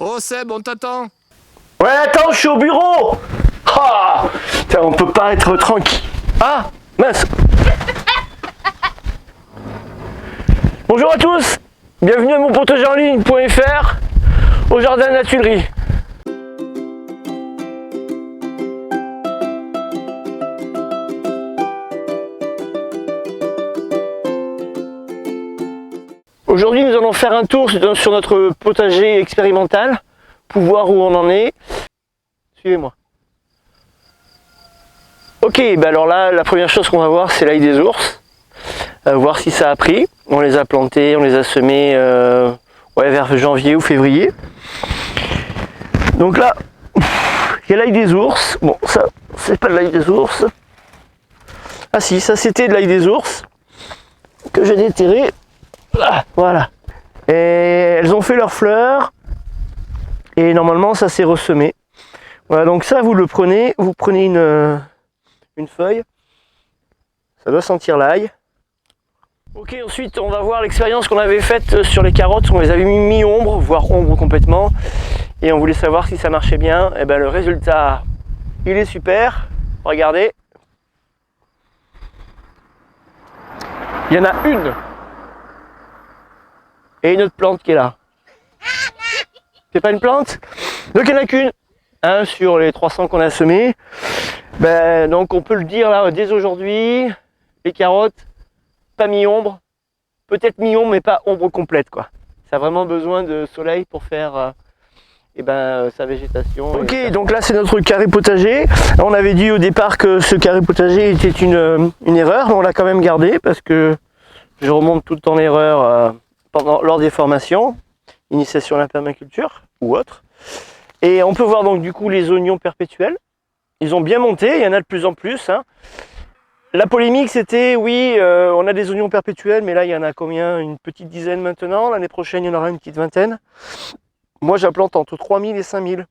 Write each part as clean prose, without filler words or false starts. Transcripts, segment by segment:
Oh Seb, on t'attend. Ouais, attends, je suis au bureau. Ah, putain, on peut pas être tranquille. Ah, mince. Bonjour à tous. Bienvenue à mon potager en ligne.fr au jardin de la Tuilerie. Aujourd'hui, nous allons faire un tour sur notre potager expérimental pour voir où on en est. Suivez-moi. Ok, alors là, la première chose qu'on va voir, c'est l'ail des ours. Voir si ça a pris. On les a plantés, on les a semés vers janvier ou février. Donc là, il y a l'ail des ours. Bon, ça, c'est pas de l'ail des ours. Ah si, ça c'était de l'ail des ours que j'ai déterré. Voilà. Et elles ont fait leurs fleurs. Et normalement, ça s'est ressemé. Voilà, donc ça, vous le prenez. Vous prenez une feuille. Ça doit sentir l'ail. Ok, ensuite, on va voir l'expérience qu'on avait faite sur les carottes. On les avait mis mi-ombre, voire ombre complètement. Et on voulait savoir si ça marchait bien. Et bien, le résultat, il est super. Regardez. Il y en a une. Et une autre plante qui est là. C'est pas une plante? Donc il n'y en a qu'une. Hein, sur les 300 qu'on a semés. Donc on peut le dire là dès aujourd'hui. Les carottes, pas mi-ombre. Peut-être mi-ombre mais pas ombre complète quoi. Ça a vraiment besoin de soleil pour faire sa végétation. Ok, donc là c'est notre carré potager. On avait dit au départ que ce carré potager était une erreur, mais on l'a quand même gardé parce que je remonte tout le temps l'erreur lors des formations, initiation à la permaculture ou autre. Et on peut voir donc du coup les oignons perpétuels. Ils ont bien monté, il y en a de plus en plus. Hein. La polémique c'était oui, on a des oignons perpétuels, mais là il y en a combien? Une petite dizaine maintenant. L'année prochaine il y en aura une petite vingtaine. Moi j'implante entre 3000 et 5000.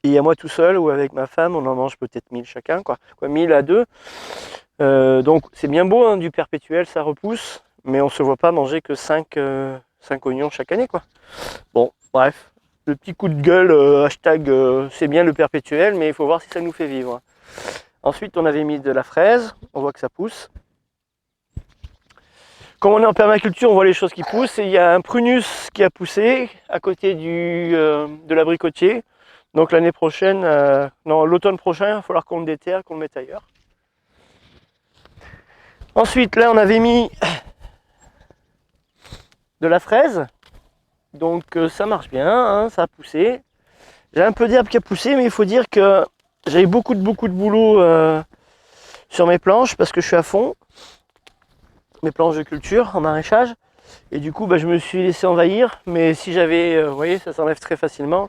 Et à moi tout seul ou avec ma femme, on en mange peut-être 1000 chacun, quoi 1000 à 2. Donc c'est bien beau hein, du perpétuel, ça repousse. Mais on ne se voit pas manger que 5 oignons chaque année quoi. Bon, bref, le petit coup de gueule, hashtag c'est bien le perpétuel, mais il faut voir si ça nous fait vivre. Ensuite on avait mis de la fraise, on voit que ça pousse. Comme on est en permaculture, on voit les choses qui poussent. Et il y a un prunus qui a poussé à côté de l'abricotier. Donc l'année prochaine, l'automne prochain, il va falloir qu'on le déterre, qu'on le mette ailleurs. Ensuite là on avait mis de la fraise, donc ça marche bien, hein, ça a poussé. J'ai un peu d'herbe qui a poussé, mais il faut dire que j'ai beaucoup de boulot sur mes planches parce que je suis à fond, mes planches de culture en maraîchage, et du coup je me suis laissé envahir. Mais si j'avais, vous voyez, ça s'enlève très facilement.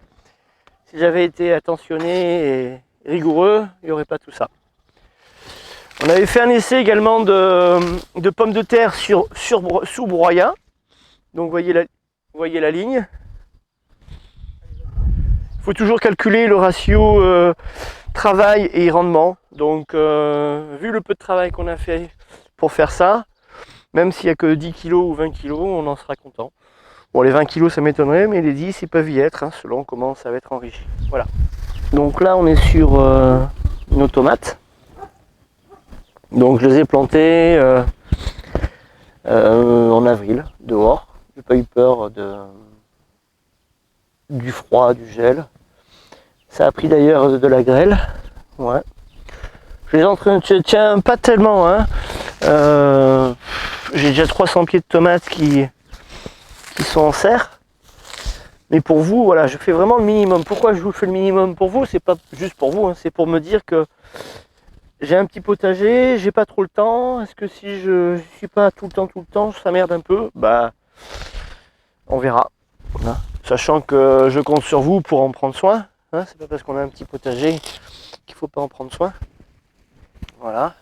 Si j'avais été attentionné et rigoureux, il n'y aurait pas tout ça. On avait fait un essai également de pommes de terre sous broyat. Donc vous voyez la ligne. Il faut toujours calculer le ratio travail et rendement. Donc vu le peu de travail qu'on a fait pour faire ça, même s'il n'y a que 10 kg ou 20 kg, on en sera content. Bon, les 20 kg ça m'étonnerait, mais les 10 ils peuvent y être, hein, selon comment ça va être enrichi. Voilà. Donc là on est sur nos tomates. Donc je les ai plantées en avril, dehors. J'ai pas eu peur du froid, du gel. Ça a pris d'ailleurs de la grêle. Ouais. Je les tiens pas tellement. Hein. J'ai déjà 300 pieds de tomates qui sont en serre. Mais pour vous, voilà, je fais vraiment le minimum. Pourquoi je vous fais le minimum pour vous? C'est pas juste pour vous, hein, c'est pour me dire que j'ai un petit potager, j'ai pas trop le temps. Est-ce que si je suis pas tout le temps, ça merde un peu? On verra. Voilà. Sachant que je compte sur vous pour en prendre soin. Hein, c'est pas parce qu'on a un petit potager qu'il faut pas en prendre soin. Voilà.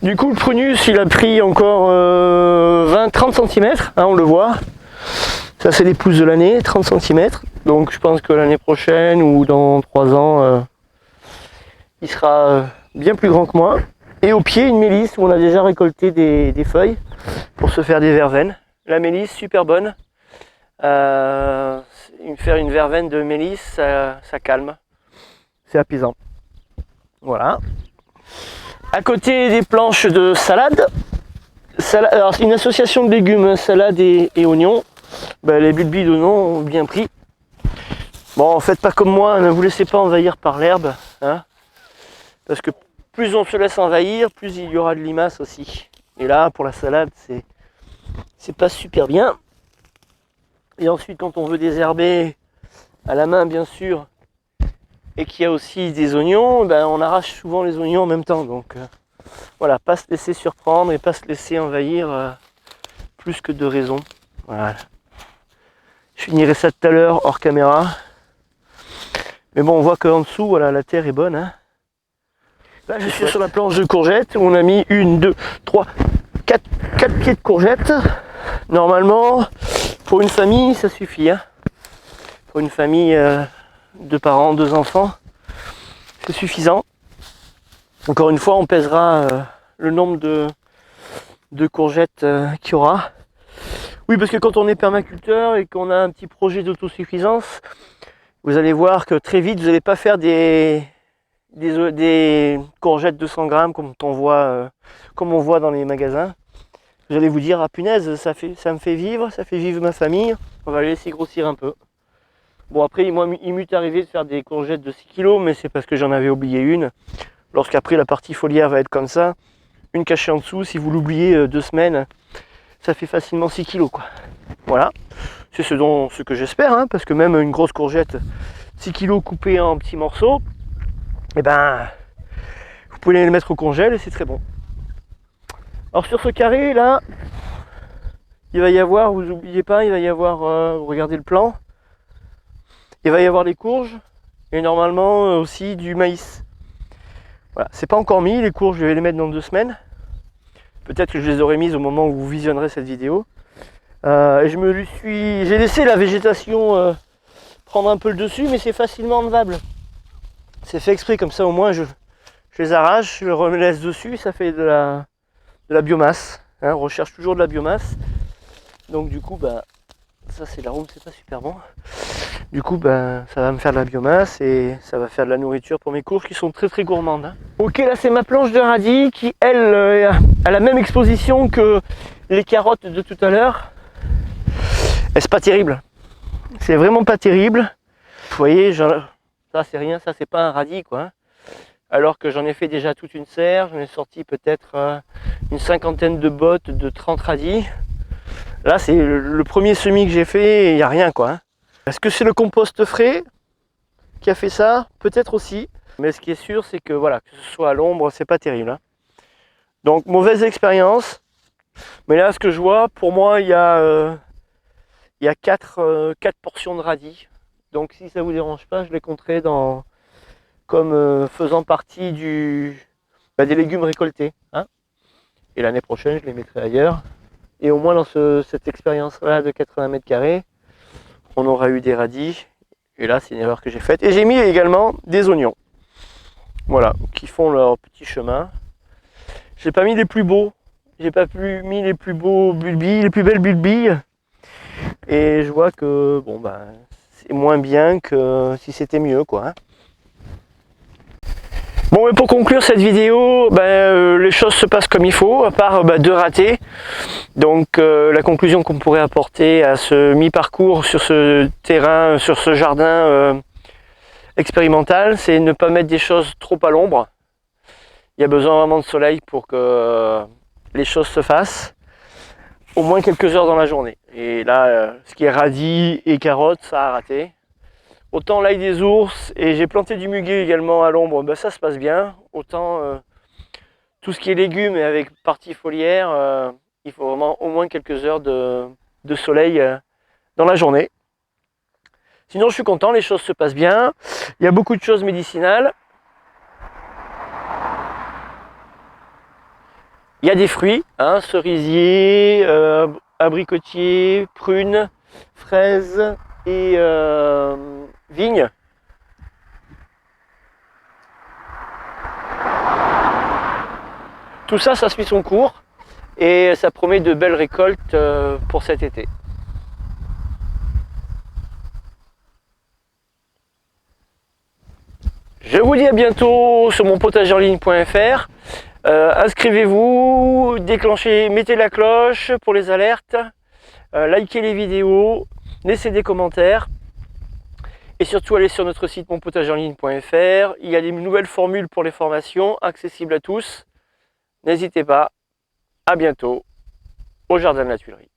Du coup, le prunus, il a pris encore 20-30 cm. Hein, on le voit. Ça, c'est les pousses de l'année, 30 cm. Donc, je pense que l'année prochaine ou dans 3 ans, il sera bien plus grand que moi. Et au pied, une mélisse où on a déjà récolté des feuilles pour se faire des verveines. La mélisse, super bonne. Il faire une verveine de mélisse, ça calme. C'est apaisant. Voilà. À côté des planches de salade, alors une association de légumes, salade et oignons. Ben, les bulbes d'oignons ont bien pris. Bon, faites pas comme moi, ne vous laissez pas envahir par l'herbe, hein, parce que plus on se laisse envahir, plus il y aura de limaces aussi. Et là, pour la salade, c'est pas super bien. Et ensuite, quand on veut désherber à la main, bien sûr, et qu'il y a aussi des oignons, ben, on arrache souvent les oignons en même temps. Donc voilà, pas se laisser surprendre et pas se laisser envahir plus que de raison. Voilà. Je finirai ça tout à l'heure hors caméra. Mais bon, on voit qu'en dessous, voilà, la terre est bonne. Hein. Là, je suis sur la planche de courgettes où on a mis 1, 2, 3, 4 pieds de courgettes. Normalement, pour une famille, ça suffit. Hein. Pour une famille, 2 parents, 2 enfants, c'est suffisant. Encore une fois, on pèsera le nombre de courgettes qu'il y aura. Oui, parce que quand on est permaculteur et qu'on a un petit projet d'autosuffisance, vous allez voir que très vite, vous n'allez pas faire des courgettes de 100 grammes comme on voit dans les magasins. Vous allez vous dire, ah punaise, ça me fait vivre, ça fait vivre ma famille, on va les laisser grossir un peu. Bon, après, moi, il m'est arrivé de faire des courgettes de 6 kg, mais c'est parce que j'en avais oublié une. Lorsqu'après la partie foliaire va être comme ça, une cachée en dessous, si vous l'oubliez 2 semaines, ça fait facilement 6 kg, quoi. Voilà, c'est ce que j'espère, hein, parce que même une grosse courgette, 6 kg coupée en petits morceaux, et ben, vous pouvez les mettre au congèle et c'est très bon. Alors sur ce carré là, il va y avoir, vous n'oubliez pas, il va y avoir, regardez le plan, il va y avoir les courges et normalement aussi du maïs. Voilà, c'est pas encore mis, les courges je vais les mettre dans 2 semaines. Peut-être que je les aurai mises au moment où vous visionnerez cette vidéo. J'ai laissé la végétation prendre un peu le dessus, mais c'est facilement enlevable. C'est fait exprès, comme ça au moins je les arrache, je les relaisse dessus, ça fait de la biomasse. Hein, on recherche toujours de la biomasse. Donc du coup, bah, ça c'est l'arôme, c'est pas super bon. Du coup, bah, ça va me faire de la biomasse et ça va faire de la nourriture pour mes courges qui sont très très gourmandes. Hein. Ok, là c'est ma planche de radis qui, elle, a la même exposition que les carottes de tout à l'heure. Et c'est pas terrible. C'est vraiment pas terrible. Vous voyez, ça c'est rien, ça c'est pas un radis quoi. Hein. Alors que j'en ai fait déjà toute une serre, j'en ai sorti peut-être une 50aine de bottes de 30 radis. Là c'est le premier semis que j'ai fait et il n'y a rien quoi. Hein. Est-ce que c'est le compost frais qui a fait ça? Peut-être aussi. Mais ce qui est sûr c'est que voilà, que ce soit à l'ombre, c'est pas terrible. Hein. Donc mauvaise expérience. Mais là ce que je vois, pour moi il y a 4 portions de radis. Donc si ça vous dérange pas, je les compterai comme faisant partie des légumes récoltés. Hein. Et l'année prochaine, je les mettrai ailleurs. Et au moins dans cette expérience-là de 80 mètres carrés, on aura eu des radis. Et là, c'est une erreur que j'ai faite. Et j'ai mis également des oignons. Voilà, qui font leur petit chemin. Je n'ai pas mis les plus beaux. J'ai pas mis les plus beaux bulbilles, les plus belles bulbilles. Et je vois que bon bah c'est moins bien que si c'était mieux quoi. Hein. Bon, et pour conclure cette vidéo, les choses se passent comme il faut, à part 2 ratés. Donc la conclusion qu'on pourrait apporter à ce mi-parcours sur ce terrain, sur ce jardin expérimental, c'est ne pas mettre des choses trop à l'ombre. Il y a besoin vraiment de soleil pour que les choses se fassent. Au moins quelques heures dans la journée. Et là, ce qui est radis et carottes, ça a raté. Autant l'ail des ours, et j'ai planté du muguet également à l'ombre, ça se passe bien. Autant tout ce qui est légumes et avec partie foliaire, il faut vraiment au moins quelques heures de soleil dans la journée. Sinon je suis content, les choses se passent bien. Il y a beaucoup de choses médicinales. Il y a des fruits, hein, cerisiers, abricotiers, prunes, fraises et vignes. Tout ça, ça suit son cours et ça promet de belles récoltes pour cet été. Je vous dis à bientôt sur mon potagerenligne.fr. Inscrivez-vous, déclenchez, mettez la cloche pour les alertes, likez les vidéos, laissez des commentaires. Et surtout, allez sur notre site monpotagerenligne.fr. Il y a des nouvelles formules pour les formations, accessibles à tous. N'hésitez pas. À bientôt au Jardin de la Tuilerie.